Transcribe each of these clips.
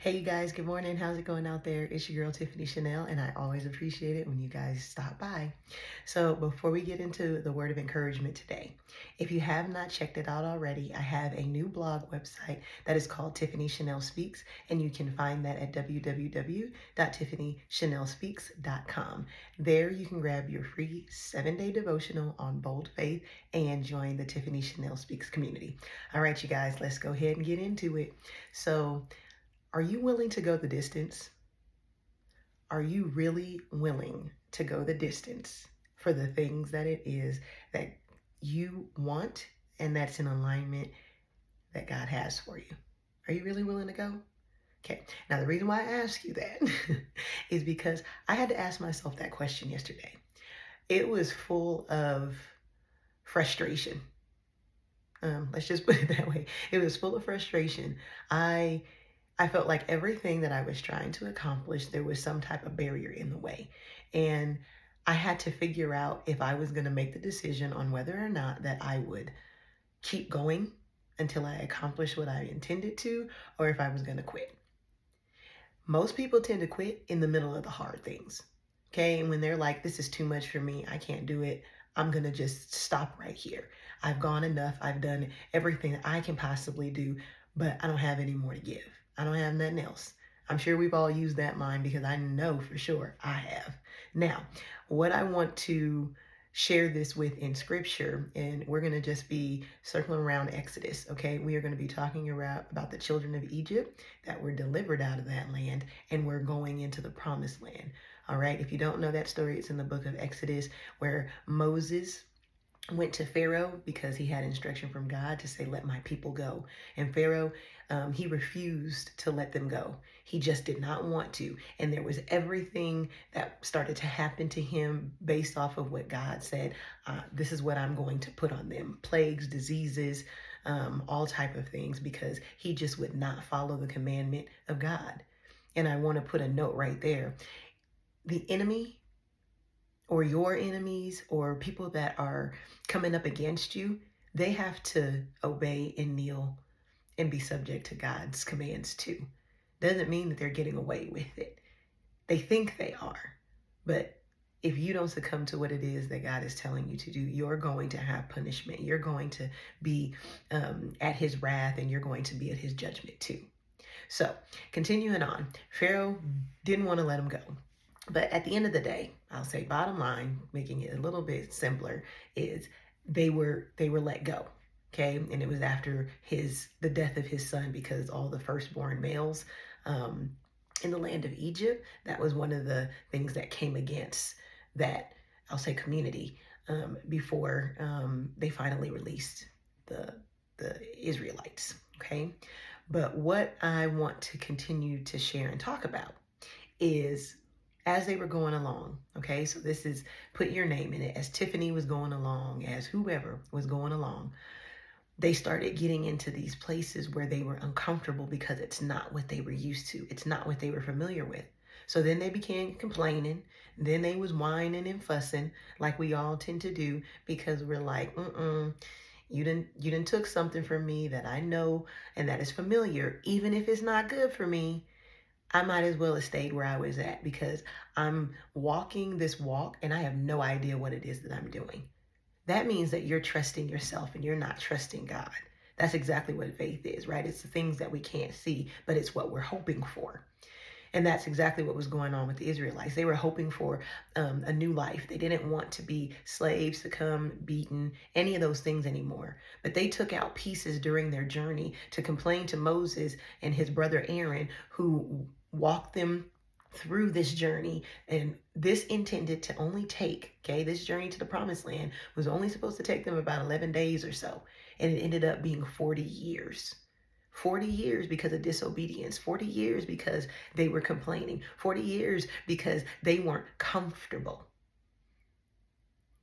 Hey, you guys, good morning. How's it going out there? It's your girl, Tiffany Chanel, and I always appreciate it when you guys stop by. So, before we get into the word of encouragement today, if you have not checked it out already, I have a new blog website that is called Tiffany Chanel Speaks, and you can find that at www.tiffanyshanelspeaks.com. There, you can grab your free 7-day devotional on bold faith and join the Tiffany Chanel Speaks community. All right, you guys, let's go ahead and get into it. So, are you willing to go the distance? Are you really willing to go the distance for the things that it is that you want and that's in alignment that God has for you? Are you really willing to go? Okay. Now, the reason why I ask you that is because I had to ask myself that question yesterday. It was full of frustration. Let's just put it that way. It was full of frustration. I I felt like everything that I was trying to accomplish, there was some type of barrier in the way. And I had to figure out if I was going to make the decision on whether or not that I would keep going until I accomplished what I intended to, or if I was going to quit. Most people tend to quit in the middle of the hard things. Okay. And when they're like, this is too much for me, I can't do it, I'm going to just stop right here. I've gone enough. I've done everything that I can possibly do, but I don't have any more to give. I don't have nothing else. I'm sure we've all used that line because I know for sure I have. Now, what I want to share this with in scripture, and we're going to just be circling around Exodus. Okay. We are going to be talking about the children of Egypt that were delivered out of that land and we're going into the promised land. All right. If you don't know that story, it's in the book of Exodus where Moses went to Pharaoh because he had instruction from God to say, let my people go. And Pharaoh, he refused to let them go. He just did not want to. And there was everything that started to happen to him based off of what God said. This is what I'm going to put on them. Plagues, diseases, all type of things, because he just would not follow the commandment of God. And I want to put a note right there. The enemy or your enemies or people that are coming up against you, they have to obey and kneel and be subject to God's commands too. Doesn't mean that they're getting away with it. They think they are. But if you don't succumb to what it is that God is telling you to do, you're going to have punishment. You're going to be at his wrath and you're going to be at his judgment too. So, continuing on, Pharaoh didn't want to let him go. But at the end of the day, I'll say bottom line, making it a little bit simpler, is they were let go. Okay. And it was after the death of his son, because all the firstborn males in the land of Egypt, that was one of the things that came against that, I'll say, community before they finally released the Israelites. Okay. But what I want to continue to share and talk about is as they were going along. Okay, so this is, put your name in it, as Tiffany was going along, as whoever was going along, they started getting into these places where they were uncomfortable because it's not what they were used to. It's not what they were familiar with. So then they began complaining. Then they was whining and fussing like we all tend to do, because we're like, you didn't took something from me that I know and that is familiar. Even if it's not good for me, I might as well have stayed where I was at, because I'm walking this walk and I have no idea what it is that I'm doing. That means that you're trusting yourself and you're not trusting God. That's exactly what faith is, right? It's the things that we can't see, but it's what we're hoping for. And that's exactly what was going on with the Israelites. They were hoping for a new life. They didn't want to be slaves, succumb, beaten, any of those things anymore. But they took out pieces during their journey to complain to Moses and his brother Aaron, who walked them through this journey. And this intended to only take, okay, this journey to the promised land was only supposed to take them about 11 days or so. And it ended up being 40 years. 40 years because of disobedience, 40 years because they were complaining, 40 years because they weren't comfortable.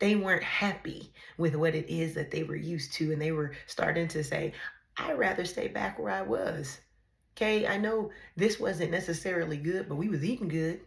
They weren't happy with what it is that they were used to, and they were starting to say, I'd rather stay back where I was. Okay, I know this wasn't necessarily good, but we was eating good.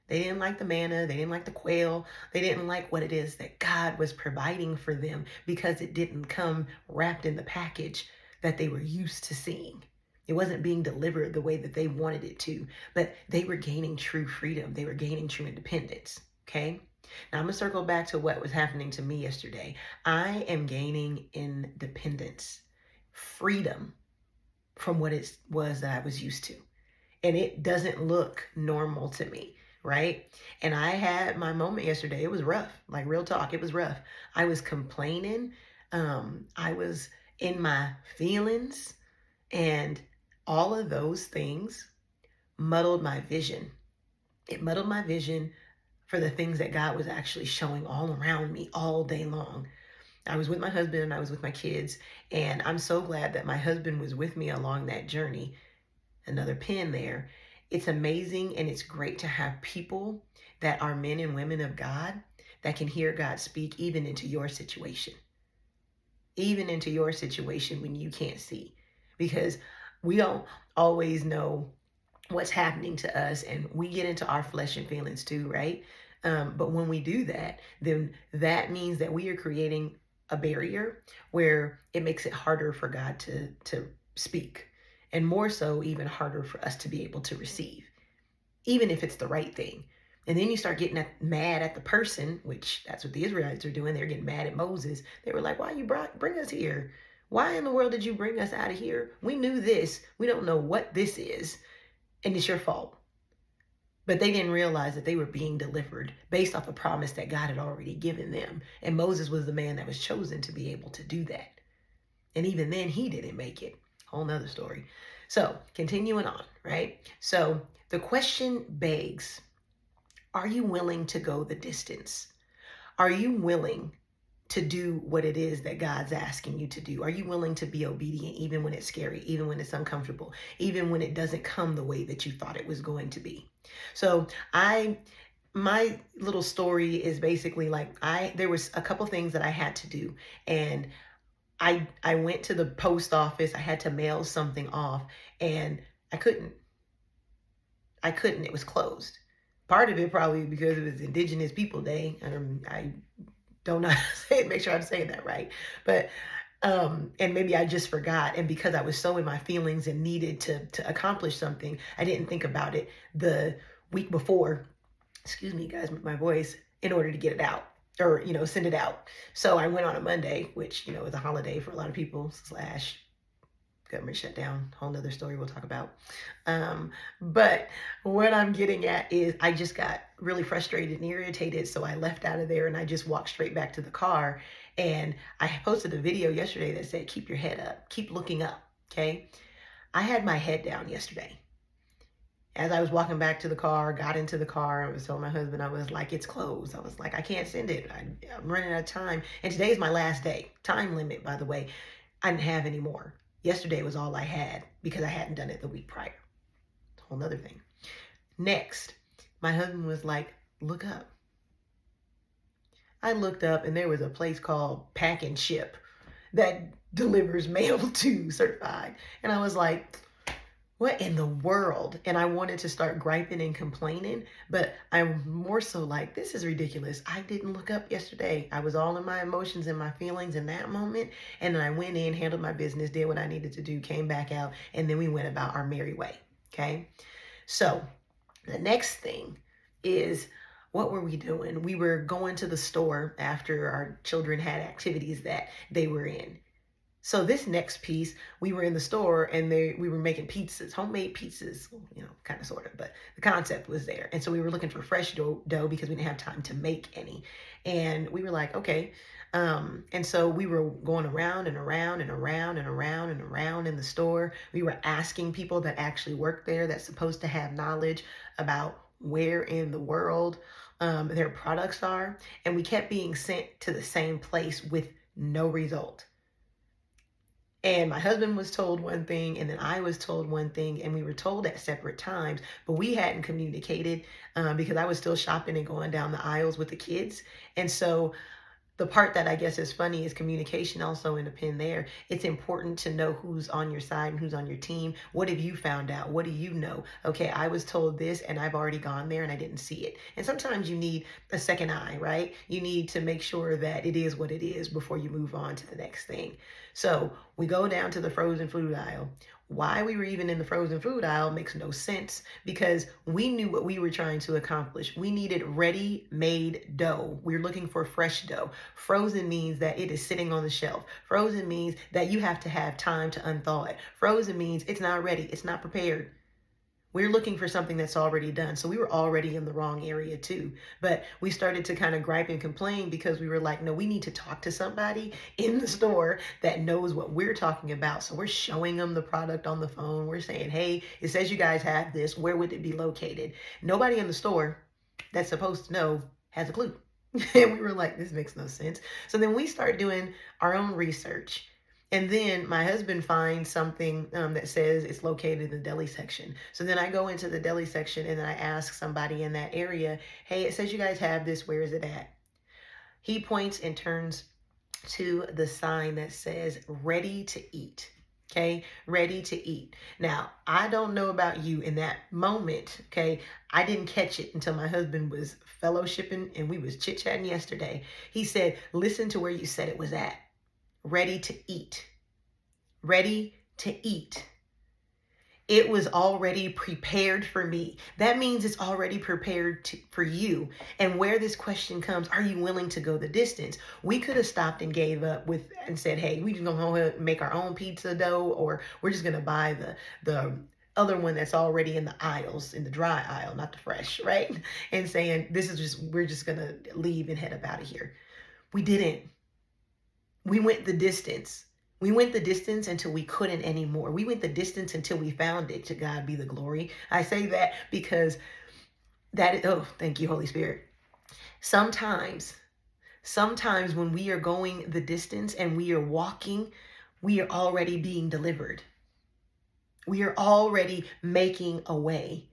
They didn't like the manna. They didn't like the quail. They didn't like what it is that God was providing for them, because it didn't come wrapped in the package that they were used to seeing. It wasn't being delivered the way that they wanted it to, but they were gaining true freedom. They were gaining true independence. Okay. Now I'm going to circle back to what was happening to me yesterday. I am gaining independence, freedom from what it was that I was used to. And it doesn't look normal to me, right? And I had my moment yesterday. It was rough, like real talk. It was rough. I was complaining. I was in my feelings, and all of those things muddled my vision. It muddled my vision for the things that God was actually showing all around me all day long. I was with my husband and I was with my kids, and I'm so glad that my husband was with me along that journey. Another pin there. It's amazing and it's great to have people that are men and women of God that can hear God speak even into your situation. Even into your situation when you can't see. Because we don't always know what's happening to us, and we get into our flesh and feelings too, right? But when we do that, then that means that we are creating a barrier where it makes it harder for God to speak, and more so even harder for us to be able to receive, even if it's the right thing. And then you start getting mad at the person, which that's what the Israelites are doing. They're getting mad at Moses. They were like, why you bring us here? Why in the world did you bring us out of here? We knew this. We don't know what this is. And it's your fault. But they didn't realize that they were being delivered based off a promise that God had already given them. And Moses was the man that was chosen to be able to do that. And even then, he didn't make it. Whole nother story. So continuing on, right? So the question begs, are you willing to go the distance? Are you willing to do what it is that God's asking you to do? Are you willing to be obedient even when it's scary, even when it's uncomfortable, even when it doesn't come the way that you thought it was going to be? So my little story is basically like there was a couple things that I had to do, and I went to the post office. I had to mail something off, and I couldn't. It was closed. Part of it probably because it was Indigenous People Day. I don't know how to say it, make sure I'm saying that right. But and maybe I just forgot. And because I was so in my feelings and needed to accomplish something, I didn't think about it the week before, excuse me guys with my voice, in order to get it out or, send it out. So I went on a Monday, which, is a holiday for a lot of people, slash government shutdown, whole nother story we'll talk about. But what I'm getting at is I just got really frustrated and irritated. So I left out of there and I just walked straight back to the car. And I posted a video yesterday that said, keep your head up, keep looking up. Okay. I had my head down yesterday. As I was walking back to the car, got into the car, I was telling my husband, I was like, it's closed. I was like, I can't send it. I'm running out of time. And today is my last day. Time limit, by the way. I didn't have any more. Yesterday was all I had because I hadn't done it the week prior. Whole nother thing. Next, my husband was like, look up. I looked up and there was a place called Pack and Ship that delivers mail to certified. And I was like, what in the world? And I wanted to start griping and complaining, but I'm more so like, this is ridiculous. I didn't look up yesterday. I was all in my emotions and my feelings in that moment. And then I went in, handled my business, did what I needed to do, came back out, and then we went about our merry way. Okay. So the next thing is, what were we doing? We were going to the store after our children had activities that they were in. So this next piece, we were in the store and we were making pizzas, homemade pizzas, kind of, sort of, but the concept was there. And so we were looking for fresh dough because we didn't have time to make any. And we were like, okay. And so we were going around and around and around and around and around in the store. We were asking people that actually work there that's supposed to have knowledge about where in the world their products are. And we kept being sent to the same place with no result. And my husband was told one thing, and then I was told one thing, and we were told at separate times, but we hadn't communicated because I was still shopping and going down the aisles with the kids. And so the part that I guess is funny is communication also in the pin there. It's important to know who's on your side and who's on your team. What have you found out? What do you know? Okay, I was told this and I've already gone there and I didn't see it. And sometimes you need a second eye, right? You need to make sure that it is what it is before you move on to the next thing. So we go down to the frozen food aisle. Why we were even in the frozen food aisle makes no sense because we knew what we were trying to accomplish. We needed ready-made dough. We're looking for fresh dough. Frozen means that it is sitting on the shelf. Frozen means that you have to have time to unthaw it. Frozen means it's not ready. It's not prepared. We're looking for something that's already done. So we were already in the wrong area too. But we started to kind of gripe and complain because we were like, no, we need to talk to somebody in the store that knows what we're talking about. So we're showing them the product on the phone. We're saying, hey, it says you guys have this. Where would it be located? Nobody in the store that's supposed to know has a clue. And we were like, this makes no sense. So then we start doing our own research. And then my husband finds something that says it's located in the deli section. So then I go into the deli section and then I ask somebody in that area, hey, it says you guys have this. Where is it at? He points and turns to the sign that says ready to eat. Okay, ready to eat. Now, I don't know about you in that moment. Okay, I didn't catch it until my husband was fellowshipping and we was chit-chatting yesterday. He said, listen to where you said it was at. Ready to eat. Ready to eat. It was already prepared for me. That means it's already prepared for you. And where this question comes, are you willing to go the distance? We could have stopped and gave up and said, hey, we just gonna make our own pizza dough, or we're just gonna buy the other one that's already in the aisles, in the dry aisle, not the fresh, right? And saying, we're just gonna leave and head up out of here. We didn't. We went the distance. We went the distance until we couldn't anymore. We went the distance until we found it. To God be the glory. I say that because thank you, Holy Spirit. Sometimes when we are going the distance and we are walking, we are already being delivered. We are already making a way.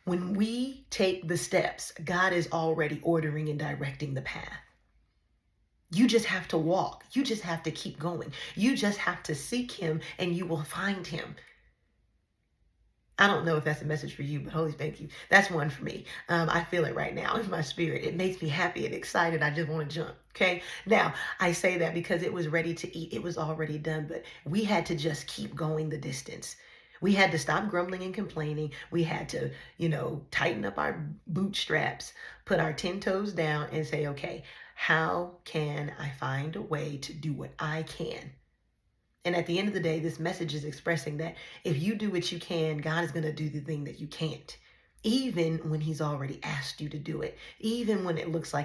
When we take the steps, God is already ordering and directing the path. You just have to walk. You just have to keep going. You just have to seek him and you will find him. I don't know if that's a message for you, but Holy, thank you. That's one for me. I feel it right now in my spirit. It makes me happy and excited. I just want to jump. Okay. Now I say that because it was ready to eat. It was already done, but we had to just keep going the distance. We had to stop grumbling and complaining. We had to, tighten up our bootstraps, put our 10 toes down and say, okay, how can I find a way to do what I can? And at the end of the day, this message is expressing that if you do what you can, God is going to do the thing that you can't. Even when he's already asked you to do it, even when it looks like